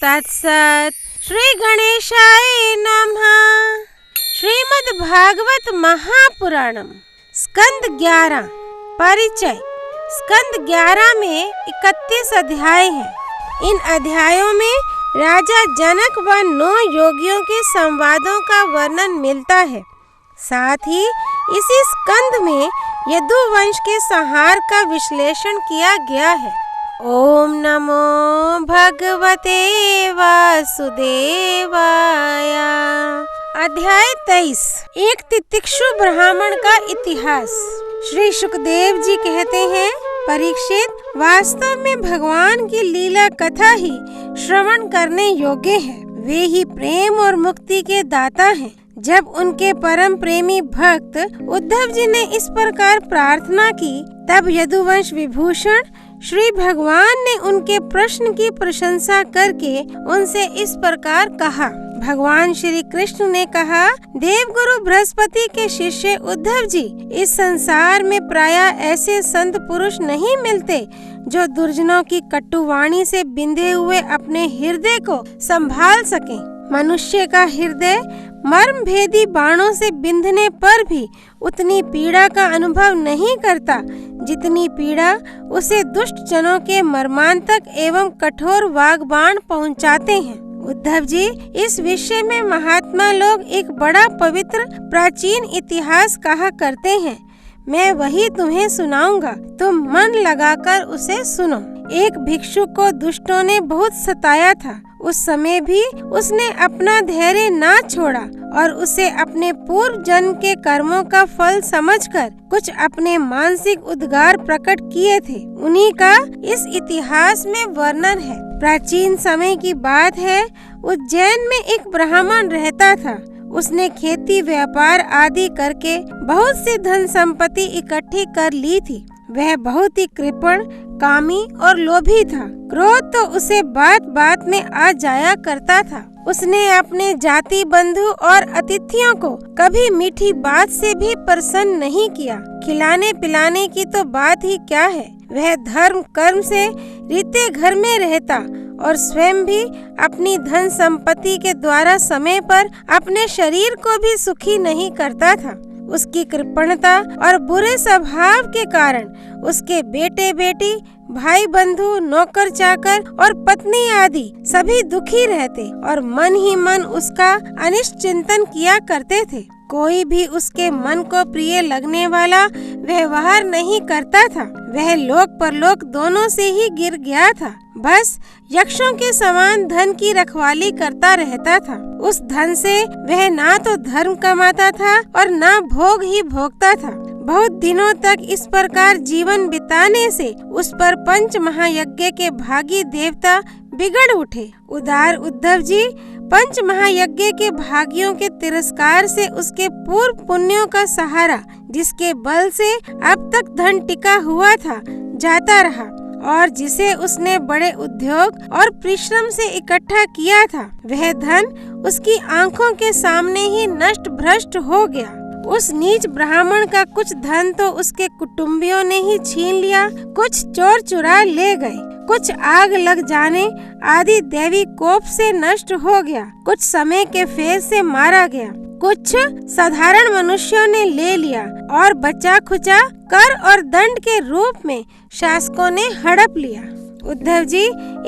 तत्सत। श्री गणेशाय नमः। श्रीमद् भागवत महापुराणम स्कंद 11। परिचय। स्कंद 11 में 31 अध्याय हैं। इन अध्यायों में राजा जनक व 9 योगियों के संवादों का वर्णन मिलता है। साथ ही इसी स्कंद में यदुवंश के संहार का विश्लेषण किया गया है। ओम नमो भगवते वासुदेवाय। अध्याय 23। एक तितिक्षु ब्राह्मण का इतिहास। श्री सुखदेव जी कहते हैं, परीक्षित, वास्तव में भगवान की लीला कथा ही श्रवण करने योग्य है। वे ही प्रेम और मुक्ति के दाता हैं। जब उनके परम प्रेमी भक्त उद्धव जी ने इस प्रकार प्रार्थना की, तब यदुवंश विभूषण श्री भगवान ने उनके प्रश्न की प्रशंसा करके उनसे इस प्रकार कहा। भगवान श्री कृष्ण ने कहा, देवगुरु बृहस्पति के शिष्य उद्धव जी, इस संसार में प्रायः ऐसे संत पुरुष नहीं मिलते जो दुर्जनों की कटुवाणी से बिंधे हुए अपने हृदय को संभाल सकें। मनुष्य का हृदय मर्म भेदी बाणों से बिंधने पर भी उतनी पीड़ा का अनुभव नहीं करता जितनी पीड़ा उसे दुष्ट जनों के मर्मांतक एवं कठोर वाग्बाण पहुंचाते हैं। उद्धव जी, इस विषय में महात्मा लोग एक बड़ा पवित्र प्राचीन इतिहास कहा करते हैं। मैं वही तुम्हें सुनाऊंगा, तुम मन लगाकर उसे सुनो। एक भिक्षु को दुष्टों ने बहुत सताया था। उस समय भी उसने अपना धैर्य ना छोड़ा और उसे अपने पूर्व जन्म के कर्मों का फल समझकर कुछ अपने मानसिक उद्गार प्रकट किए थे। उन्हीं का इस इतिहास में वर्णन है। प्राचीन समय की बात है। उज्जैन में एक ब्राह्मण रहता था। उसने खेती व्यापार आदि करके बहुत सी धन संपत्ति इकट्ठी कर ली थी। वह बहुत ही कृपण, कामी और लोभी था। क्रोध तो उसे बात बात में आ जाया करता था। उसने अपने जाति बंधु और अतिथियों को कभी मीठी बात से भी प्रसन्न नहीं किया। खिलाने पिलाने की तो बात ही क्या है। वह धर्म कर्म से रीते घर में रहता और स्वयं भी अपनी धन संपत्ति के द्वारा समय पर अपने शरीर को भी सुखी नहीं करता था। उसकी कृपणता और बुरे स्वभाव के कारण उसके बेटे बेटी, भाई बंधु, नौकर चाकर और पत्नी आदि सभी दुखी रहते और मन ही मन उसका अनिष्ट चिंतन किया करते थे। कोई भी उसके मन को प्रिय लगने वाला व्यवहार नहीं करता था। वह लोक परलोक दोनों से ही गिर गया था। बस यक्षों के समान धन की रखवाली करता रहता था। उस धन से वह ना तो धर्म कमाता था और ना भोग ही भोगता था। बहुत दिनों तक इस प्रकार जीवन बिताने से उस पर पंच महायज्ञ के भागी देवता बिगड़ उठे। उदार उद्धव जी, पंच महायज्ञ के भागियों के तिरस्कार से उसके पूर्व पुण्यों का सहारा, जिसके बल से अब तक धन टिका हुआ था, जाता रहा और जिसे उसने बड़े उद्योग और परिश्रम से इकट्ठा किया था, वह धन उसकी आंखों के सामने ही नष्ट भ्रष्ट हो गया। उस नीच ब्राह्मण का कुछ धन तो उसके कुटुंबियों ने ही छीन लिया, कुछ चोर चुरा ले गए, कुछ आग लग जाने आदि दैवी कोप से नष्ट हो गया, कुछ समय के फेर से मारा गया, कुछ साधारण मनुष्यों ने ले लिया और बचा खुचा कर और दंड के रूप में शासकों ने हड़प लिया। उद्धव जी,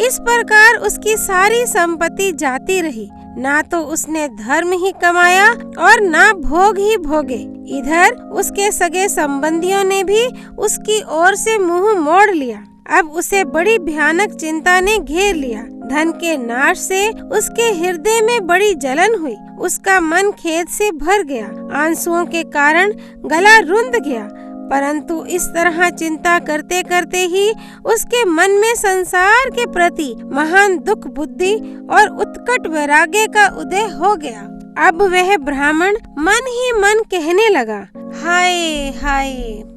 इस प्रकार उसकी सारी संपत्ति जाती रही। ना तो उसने धर्म ही कमाया और ना भोग ही भोगे। इधर उसके सगे संबंधियों ने भी उसकी ओर से मुंह मोड़ लिया। अब उसे बड़ी भयानक चिंता ने घेर लिया। धन के नाश से उसके हृदय में बड़ी जलन हुई। उसका मन खेद से भर गया। आंसुओं के कारण गला रुंध गया। परंतु इस तरह चिंता करते करते ही उसके मन में संसार के प्रति महान दुख बुद्धि और उत्कट वैराग्य का उदय हो गया। अब वह ब्राह्मण मन ही मन कहने लगा, हाय हाय,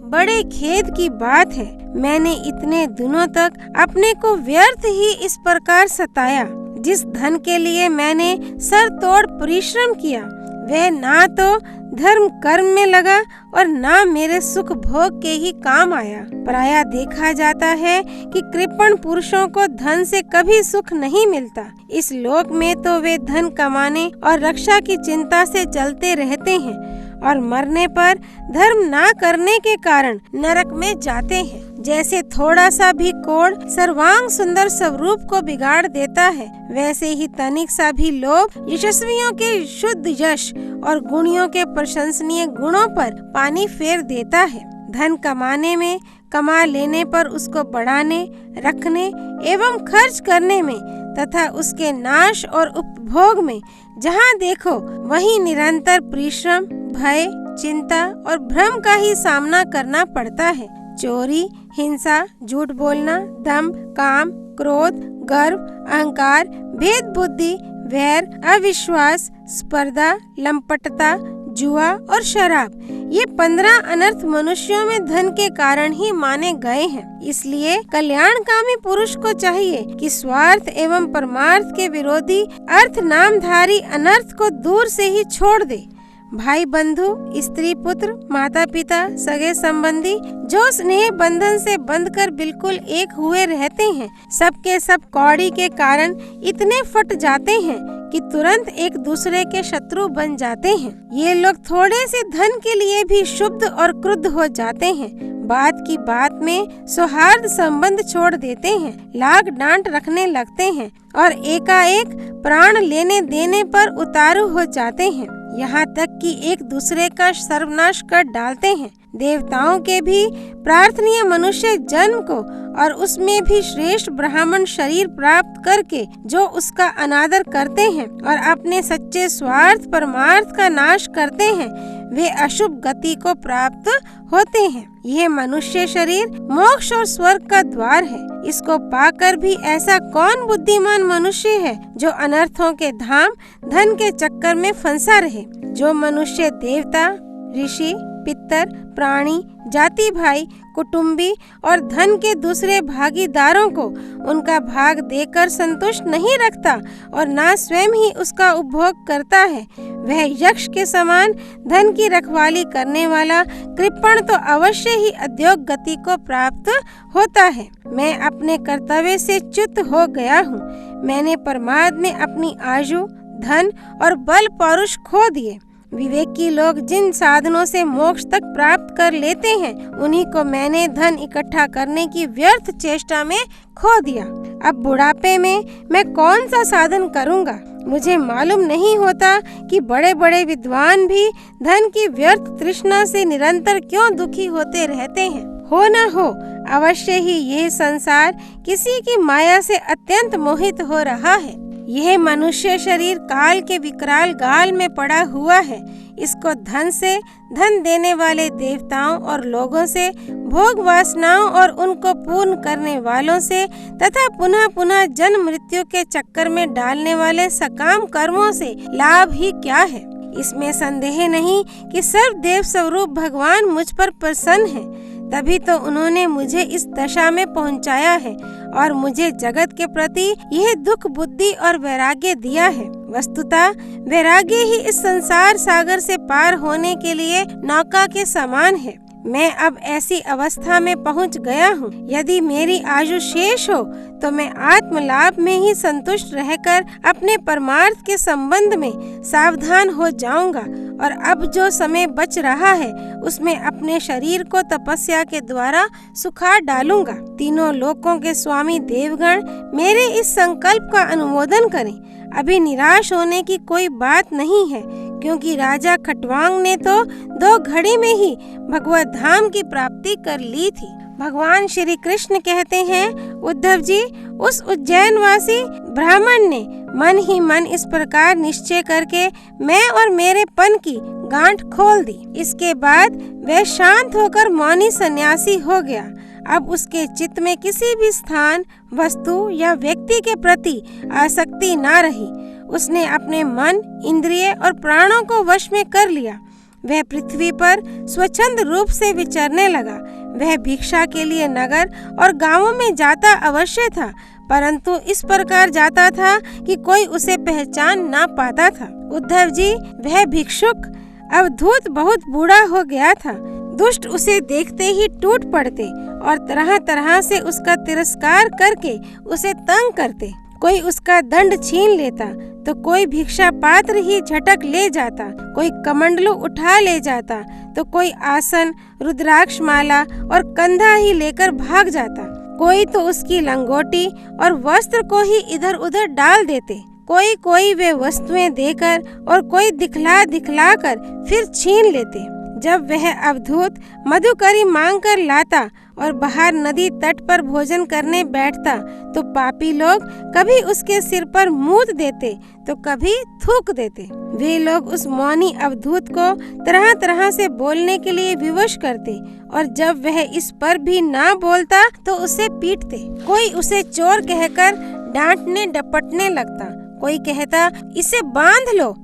बड़े खेद की बात है। मैंने इतने दिनों तक अपने को व्यर्थ ही इस प्रकार सताया। जिस धन के लिए मैंने सर तोड़ परिश्रम किया, वह ना तो धर्म कर्म में लगा और ना मेरे सुख भोग के ही काम आया। प्रायः देखा जाता है कि कृपण पुरुषों को धन से कभी सुख नहीं मिलता। इस लोक में तो वे धन कमाने और रक्षा की चिंता से जलते रहते हैं और मरने पर धर्म ना करने के कारण नरक में जाते हैं। जैसे थोड़ा सा भी कोढ़ सर्वांग सुंदर स्वरूप को बिगाड़ देता है, वैसे ही तनिक सा भी लोभ यशस्वियों के शुद्ध यश और गुणियों के प्रशंसनीय गुणों पर पानी फेर देता है। धन कमाने में, कमा लेने पर उसको बढ़ाने, रखने एवं खर्च करने में तथा उसके नाश और उपभोग में जहाँ देखो वहीं निरंतर परिश्रम, भय, चिंता और भ्रम का ही सामना करना पड़ता है। चोरी, हिंसा, झूठ बोलना, दंभ, काम, क्रोध, गर्व, अहंकार, भेद बुद्धि, वैर, अविश्वास, स्पर्धा, लंपटता, जुआ और शराब, ये 15 अनर्थ मनुष्यों में धन के कारण ही माने गए हैं। इसलिए कल्याणकामी पुरुष को चाहिए कि स्वार्थ एवं परमार्थ के विरोधी अर्थ नामधारी अनर्थ को दूर से ही छोड़ दे। भाई बंधु, स्त्री पुत्र, माता पिता, सगे संबंधी जो स्नेह बंधन से बंधकर बिल्कुल एक हुए रहते हैं, सबके सब कौड़ी के कारण इतने फट जाते हैं कि तुरंत एक दूसरे के शत्रु बन जाते हैं। ये लोग थोड़े से धन के लिए भी क्षुब्ध और क्रुद्ध हो जाते हैं। बात की बात में सौहार्द संबंध छोड़ देते हैं, लाग डांट रखने लगते हैं और एकाएक प्राण लेने देने पर उतारू हो जाते हैं। यहाँ तक कि एक दूसरे का सर्वनाश कर डालते हैं। देवताओं के भी प्रार्थनीय मनुष्य जन्म को और उसमें भी श्रेष्ठ ब्राह्मण शरीर प्राप्त करके जो उसका अनादर करते हैं और अपने सच्चे स्वार्थ परमार्थ का नाश करते हैं, वे अशुभ गति को प्राप्त होते हैं। यह मनुष्य शरीर मोक्ष और स्वर्ग का द्वार है। इसको पाकर भी ऐसा कौन बुद्धिमान मनुष्य है जो अनर्थों के धाम धन के चक्कर में फंसा रहे। जो मनुष्य देवता, ऋषि, पितर, प्राणी, जाति भाई, कुटुंबी और धन के दूसरे भागीदारों को उनका भाग देकर संतुष्ट नहीं रखता और ना स्वयं ही उसका उपभोग करता है, वह यक्ष के समान धन की रखवाली करने वाला कृपण तो अवश्य ही अध्योग गति को प्राप्त होता है। मैं अपने कर्तव्य से च्युत हो गया हूँ। मैंने प्रमाद में अपनी आयु, धन और बल पौरुष खो दिए। विवेकी लोग जिन साधनों से मोक्ष तक प्राप्त कर लेते हैं, उन्हीं को मैंने धन इकट्ठा करने की व्यर्थ चेष्टा में खो दिया। अब बुढ़ापे में मैं कौन सा साधन करूंगा? मुझे मालूम नहीं होता कि बड़े बड़े विद्वान भी धन की व्यर्थ तृष्णा से निरंतर क्यों दुखी होते रहते हैं। हो न हो, अवश्य ही यह संसार किसी की माया से अत्यंत मोहित हो रहा है। यह मनुष्य शरीर काल के विकराल गाल में पड़ा हुआ है। इसको धन से, धन देने वाले देवताओं और लोगों से, भोग वासनाओं और उनको पूर्ण करने वालों से तथा पुनः पुनः जन्म मृत्यु के चक्कर में डालने वाले सकाम कर्मों से लाभ ही क्या है। इसमें संदेह नहीं कि सर्वदेव स्वरूप भगवान मुझ पर प्रसन्न है, तभी तो उन्होंने मुझे इस दशा में पहुंचाया है और मुझे जगत के प्रति यह दुख बुद्धि और वैराग्य दिया है। वस्तुतः वैराग्य ही इस संसार सागर से पार होने के लिए नौका के समान है। मैं अब ऐसी अवस्था में पहुंच गया हूँ। यदि मेरी आयु शेष हो तो मैं आत्म लाभ में ही संतुष्ट रहकर अपने परमार्थ के संबंध में सावधान हो जाऊंगा और अब जो समय बच रहा है उसमें अपने शरीर को तपस्या के द्वारा सुखा डालूंगा। तीनों लोकों के स्वामी देवगण मेरे इस संकल्प का अनुमोदन करें। अभी निराश होने की कोई बात नहीं है, क्योंकि राजा खटवांग ने तो 2 घड़ी में ही भगवत धाम की प्राप्ति कर ली थी। भगवान श्री कृष्ण कहते हैं, उद्धव जी, उस उज्जैन वासी ब्राह्मण ने मन ही मन इस प्रकार निश्चय करके मैं और मेरे पन की गांठ खोल दी। इसके बाद वह शांत होकर मौनी सन्यासी हो गया। अब उसके चित्त में किसी भी स्थान, वस्तु या व्यक्ति के प्रति आसक्ति न रही। उसने अपने मन, इंद्रिय और प्राणों को वश में कर लिया। वह पृथ्वी पर स्वच्छंद रूप से विचरने लगा। वह भिक्षा के लिए नगर और गांवों में जाता अवश्य था, परंतु इस प्रकार जाता था कि कोई उसे पहचान ना पाता था। उद्धव जी, वह भिक्षुक अवधूत बहुत बूढ़ा हो गया था। दुष्ट उसे देखते ही टूट पड़ते और तरह तरह से उसका तिरस्कार करके उसे तंग करते। कोई उसका दंड छीन लेता तो कोई भिक्षा पात्र ही झटक ले जाता, कोई कमंडलू उठा ले जाता तो कोई आसन, रुद्राक्ष माला और कंधा ही लेकर भाग जाता। कोई तो उसकी लंगोटी और वस्त्र को ही इधर उधर डाल देते। कोई वे वस्तुएं देकर और कोई दिखला दिखला कर फिर छीन लेते। जब वह अवधूत मधुकरी मांग कर लाता और बाहर नदी तट पर भोजन करने बैठता तो पापी लोग कभी उसके सिर पर मूत देते तो कभी थूक देते। वे लोग उस मौनी अवधूत को तरह तरह से बोलने के लिए विवश करते और जब वह इस पर भी ना बोलता तो उसे पीटते। कोई उसे चोर कहकर डांटने डपटने लगता, कोई कहता इसे बांध लो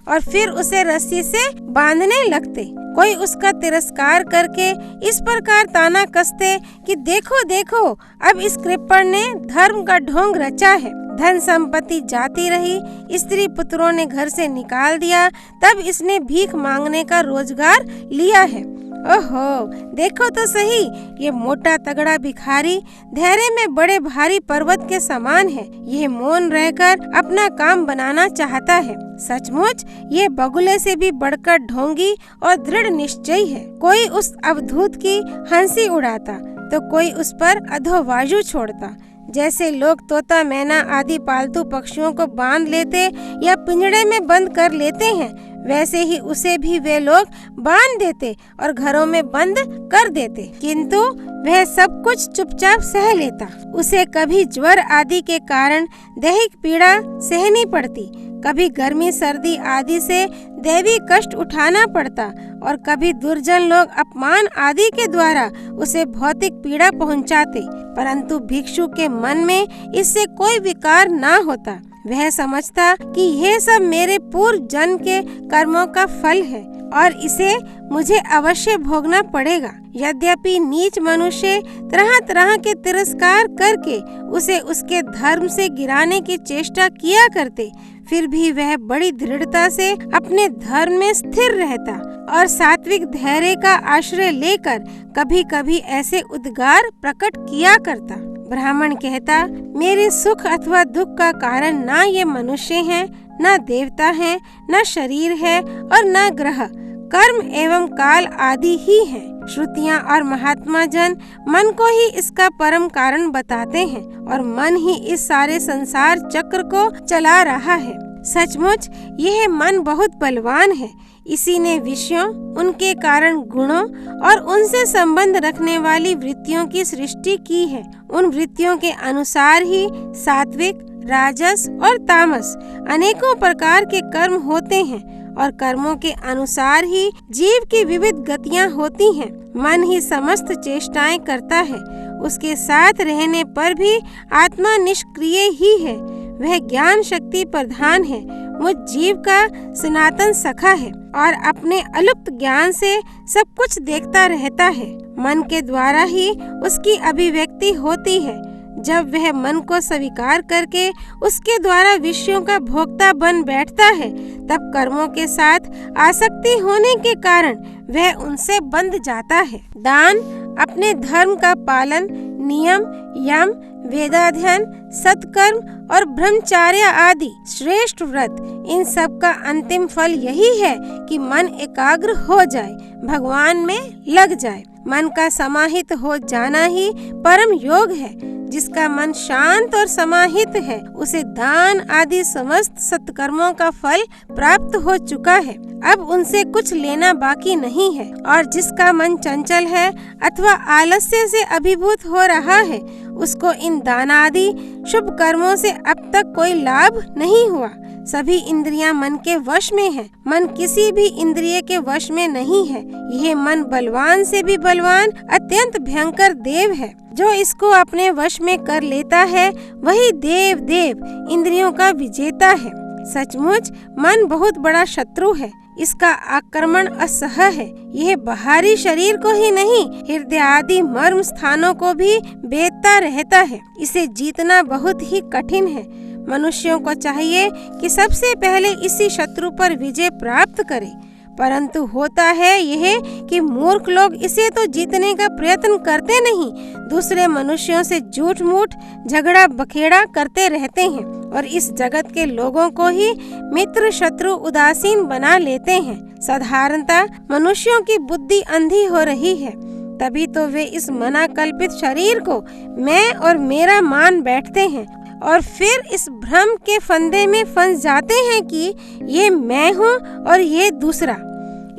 और फिर उसे रस्सी से बांधने लगते। कोई उसका तिरस्कार करके इस प्रकार ताना कसते कि देखो देखो, अब इस कृपण ने धर्म का ढोंग रचा है। धन संपत्ति जाती रही, स्त्री पुत्रों ने घर से निकाल दिया, तब इसने भीख मांगने का रोजगार लिया है। ओहो, देखो तो सही, ये मोटा तगड़ा भिखारी धैर्य में बड़े भारी पर्वत के समान है। ये मौन रहकर अपना काम बनाना चाहता है। सचमुच ये बगुले से भी बढ़कर ढोंगी और दृढ़ निश्चयी है। कोई उस अवधूत की हंसी उड़ाता तो कोई उस पर अधोवायु छोड़ता। जैसे लोग तोता, मैना आदि पालतू पक्षियों को बांध लेते या पिंजड़े में बंद कर लेते हैं, वैसे ही उसे भी वे लोग बांध देते और घरों में बंद कर देते। किंतु वह सब कुछ चुपचाप सह लेता। उसे कभी ज्वर आदि के कारण दैहिक पीड़ा सहनी पड़ती, कभी गर्मी सर्दी आदि से दैवी कष्ट उठाना पड़ता और कभी दुर्जन लोग अपमान आदि के द्वारा उसे भौतिक पीड़ा पहुंचाते। परंतु भिक्षु के मन में इससे कोई विकार ना होता। वह समझता कि यह सब मेरे पूर्व जन्म के कर्मों का फल है और इसे मुझे अवश्य भोगना पड़ेगा। यद्यपि नीच मनुष्य तरह तरह के तिरस्कार करके उसे उसके धर्म से गिराने की चेष्टा किया करते, फिर भी वह बड़ी दृढ़ता से अपने धर्म में स्थिर रहता और सात्विक धैर्य का आश्रय लेकर कभी कभी ऐसे उद्गार प्रकट किया करता। ब्राह्मण कहता, मेरे सुख अथवा दुख का कारण ना ये मनुष्य हैं, ना देवता हैं, ना शरीर है और ना ग्रह, कर्म एवं काल आदि ही हैं। श्रुतियाँ और महात्मा जन मन को ही इसका परम कारण बताते हैं और मन ही इस सारे संसार चक्र को चला रहा है। सचमुच यह मन बहुत बलवान है। इसी ने विषयों, उनके कारण गुणों और उनसे संबंध रखने वाली वृत्तियों की सृष्टि की है। उन वृत्तियों के अनुसार ही सात्विक, राजस और तामस अनेकों प्रकार के कर्म होते हैं और कर्मों के अनुसार ही जीव की विविध गतियां होती हैं। मन ही समस्त चेष्टाएं करता है। उसके साथ रहने पर भी आत्मा निष्क्रिय ही है। वह ज्ञान शक्ति प्रधान है, मुझ जीव का सनातन सखा है और अपने अलुप्त ज्ञान से सब कुछ देखता रहता है। मन के द्वारा ही उसकी अभिव्यक्ति होती है। जब वह मन को स्वीकार करके उसके द्वारा विषयों का भोक्ता बन बैठता है, तब कर्मों के साथ आसक्ति होने के कारण वह उनसे बंध जाता है। दान, अपने धर्म का पालन, नियम, यम, वेदाध्ययन, सत्कर्म और ब्रह्मचर्य आदि श्रेष्ठ व्रत, इन सब का अंतिम फल यही है कि मन एकाग्र हो जाए, भगवान में लग जाए। मन का समाहित हो जाना ही परम योग है। जिसका मन शांत और समाहित है, उसे दान आदि समस्त सत्कर्मों का फल प्राप्त हो चुका है। अब उनसे कुछ लेना बाकी नहीं है। और जिसका मन चंचल है अथवा आलस्य से अभिभूत हो रहा है, उसको इन दान आदि शुभ कर्मों से अब तक कोई लाभ नहीं हुआ। सभी इंद्रियां मन के वश में है, मन किसी भी इंद्रिय के वश में नहीं है। यह मन बलवान से भी बलवान अत्यंत भयंकर देव है। जो इसको अपने वश में कर लेता है, वही देव इंद्रियों का विजेता है। सचमुच मन बहुत बड़ा शत्रु है। इसका आक्रमण असह्य है। यह बाहरी शरीर को ही नहीं, हृदय आदि मर्म स्थानों को भी बेधता रहता है। इसे जीतना बहुत ही कठिन है। मनुष्यों को चाहिए कि सबसे पहले इसी शत्रु पर विजय प्राप्त करे। परंतु होता है यह कि मूर्ख लोग इसे तो जीतने का प्रयत्न करते नहीं, दूसरे मनुष्यों से झूठ मूठ झगड़ा बखेड़ा करते रहते हैं और इस जगत के लोगों को ही मित्र शत्रु उदासीन बना लेते हैं। साधारणतः मनुष्यों की बुद्धि अंधी हो रही है, तभी तो वे इस मना कल्पित शरीर को मैं और मेरा मान बैठते हैं और फिर इस भ्रम के फंदे में फंस जाते हैं कि ये मैं हूँ और ये दूसरा।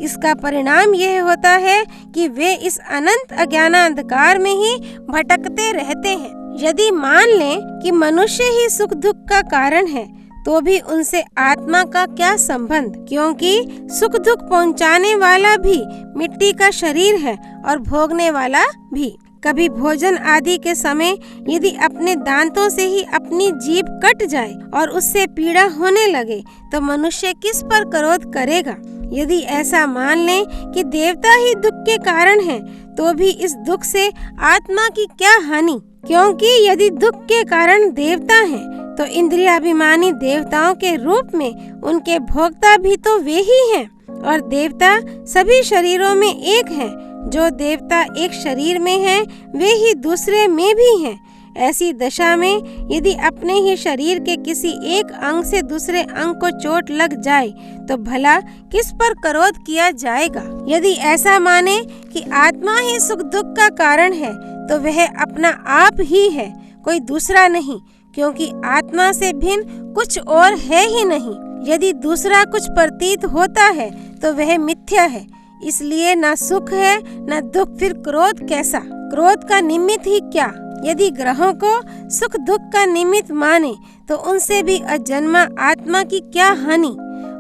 इसका परिणाम यह होता है कि वे इस अनंत अज्ञानांधकार में ही भटकते रहते हैं। यदि मान लें कि मनुष्य ही सुख दुख का कारण है, तो भी उनसे आत्मा का क्या संबंध, क्योंकि सुख दुख पहुंचाने वाला भी मिट्टी का शरीर है और भोगने वाला भी। कभी भोजन आदि के समय यदि अपने दांतों से ही अपनी जीभ कट जाए और उससे पीड़ा होने लगे तो मनुष्य किस पर क्रोध करेगा। यदि ऐसा मान लें कि देवता ही दुख के कारण है, तो भी इस दुख से आत्मा की क्या हानि, क्योंकि यदि दुख के कारण देवता हैं, तो इंद्रियाभिमानी देवताओं के रूप में उनके भोक्ता भी तो वे ही हैं और देवता सभी शरीरों में एक है। जो देवता एक शरीर में है, वे ही दूसरे में भी हैं। ऐसी दशा में यदि अपने ही शरीर के किसी एक अंग से दूसरे अंग को चोट लग जाए तो भला किस पर क्रोध किया जाएगा। यदि ऐसा माने कि आत्मा ही सुख दुख का कारण है, तो वह अपना आप ही है, कोई दूसरा नहीं, क्योंकि आत्मा से भिन्न कुछ और है ही नहीं। यदि दूसरा कुछ प्रतीत होता है तो वह मिथ्या है, इसलिए न सुख है न दुख, फिर क्रोध कैसा? क्रोध का निमित्त ही क्या? यदि ग्रहों को सुख दुख का निमित्त माने तो उनसे भी अजन्मा आत्मा की क्या हानि?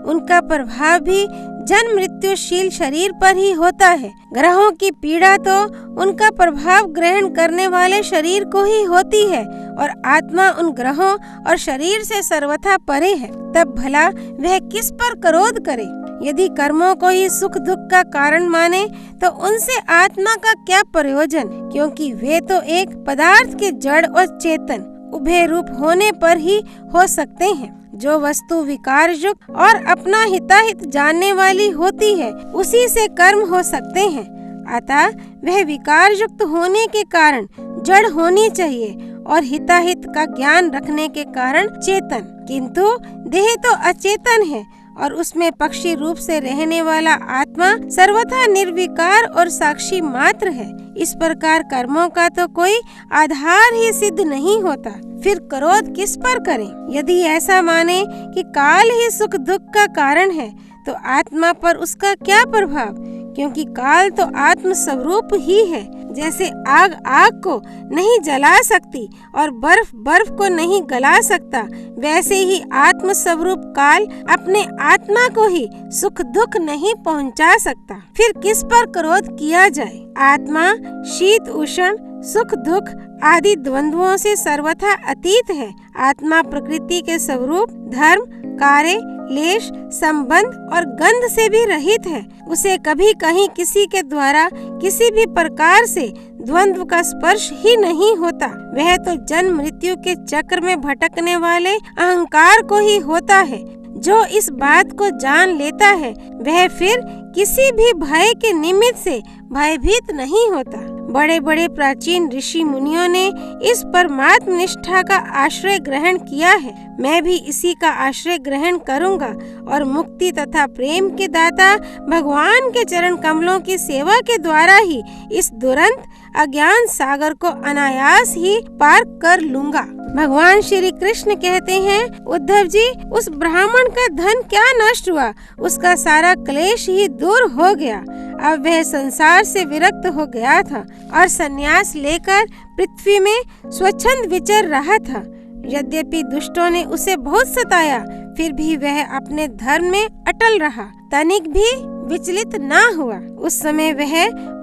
उनका प्रभाव भी जन्म मृत्युशील शरीर पर ही होता है। ग्रहों की पीड़ा तो उनका प्रभाव ग्रहण करने वाले शरीर को ही होती है और आत्मा उन ग्रहों और शरीर से सर्वथा परे है। तब भला वह किस पर क्रोध करे? यदि कर्मों को ही सुख दुख का कारण माने तो उनसे आत्मा का क्या प्रयोजन, क्योंकि वे तो एक पदार्थ के जड़ और चेतन उभय रूप होने पर ही हो सकते हैं। जो वस्तु विकार युक्त और अपना हिताहित जानने वाली होती है, उसी से कर्म हो सकते हैं। अतः वह विकार युक्त होने के कारण जड़ होनी चाहिए और हिताहित का ज्ञान रखने के कारण चेतन, किंतु देह तो अचेतन है और उसमें पक्षी रूप से रहने वाला आत्मा सर्वथा निर्विकार और साक्षी मात्र है। इस प्रकार कर्मों का तो कोई आधार ही सिद्ध नहीं होता, फिर क्रोध किस पर करें? यदि ऐसा माने कि काल ही सुख दुख का कारण है, तो आत्मा पर उसका क्या प्रभाव, क्योंकि काल तो आत्म स्वरूप ही है। जैसे आग आग को नहीं जला सकती और बर्फ बर्फ को नहीं गला सकता, वैसे ही आत्म स्वरूप काल अपने आत्मा को ही सुख दुख नहीं पहुंचा सकता। फिर किस पर क्रोध किया जाए? आत्मा शीत उष्ण सुख दुख आदि द्वंद्वों से सर्वथा अतीत है। आत्मा प्रकृति के स्वरूप धर्म कार्य लेश संबंध और गंध से भी रहित है। उसे कभी कहीं किसी के द्वारा किसी भी प्रकार से द्वंद्व का स्पर्श ही नहीं होता। वह तो जन्म मृत्यु के चक्र में भटकने वाले अहंकार को ही होता है। जो इस बात को जान लेता है वह फिर किसी भी भय के निमित्त से भयभीत नहीं होता। बड़े बड़े प्राचीन ऋषि मुनियों ने इस परमात्म निष्ठा का आश्रय ग्रहण किया है। मैं भी इसी का आश्रय ग्रहण करूंगा और मुक्ति तथा प्रेम के दाता भगवान के चरण कमलों की सेवा के द्वारा ही इस दुरंत अज्ञान सागर को अनायास ही पार कर लूंगा। भगवान श्री कृष्ण कहते हैं, उद्धव जी, उस ब्राह्मण का धन क्या नष्ट हुआ? उसका सारा क्लेश ही दूर हो गया। अब वह संसार से विरक्त हो गया था और संन्यास लेकर पृथ्वी में स्वच्छंद विचर रहा था। यद्यपि दुष्टों ने उसे बहुत सताया, फिर भी वह अपने धर्म में अटल रहा, तनिक भी विचलित ना हुआ। उस समय वह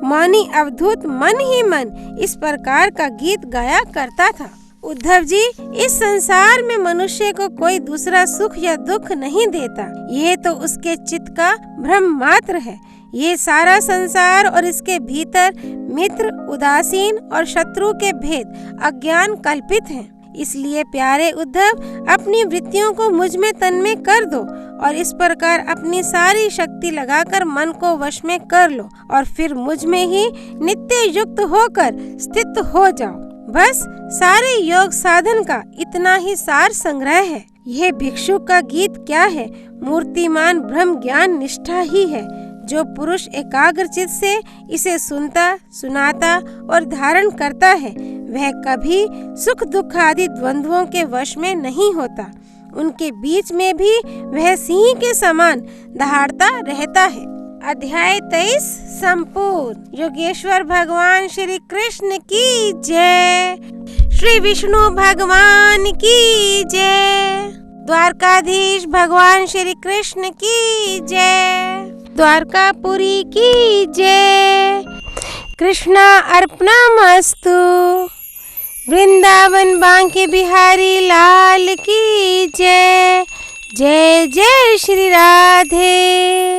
मौनी अवधूत मन ही मन इस प्रकार का गीत गाया करता था। उद्धव जी, इस संसार में मनुष्य को कोई दूसरा सुख या दुख नहीं देता। ये तो उसके चित्त का भ्रम मात्र है। ये सारा संसार और इसके भीतर मित्र, उदासीन और शत्रु के भेद अज्ञान कल्पित हैं। इसलिए प्यारे उद्धव, अपनी वृत्तियों को मुझ में तन्मय कर दो और इस प्रकार अपनी सारी शक्ति लगाकर मन को वश में कर लो और फिर मुझ में ही नित्य युक्त होकर स्थित हो जाओ। बस सारे योग साधन का इतना ही सार संग्रह है। यह भिक्षु का गीत क्या है? मूर्तिमान ब्रह्म ज्ञान निष्ठा ही है। जो पुरुष एकाग्रचित से इसे सुनता, सुनाता और धारण करता है, वह कभी सुख दुख आदि द्वंद्वों के वश में नहीं होता। उनके बीच में भी वह सिंह के समान दहाड़ता रहता है। अध्याय 23 संपूर्ण। योगेश्वर भगवान श्री कृष्ण की जय। श्री विष्णु भगवान की जय। द्वारकाधीश भगवान श्री कृष्ण की जय। द्वारकापुरी की जय। कृष्णा अर्पणमस्तु। वृंदावन बांके बिहारी लाल की जय। जय जय श्री राधे।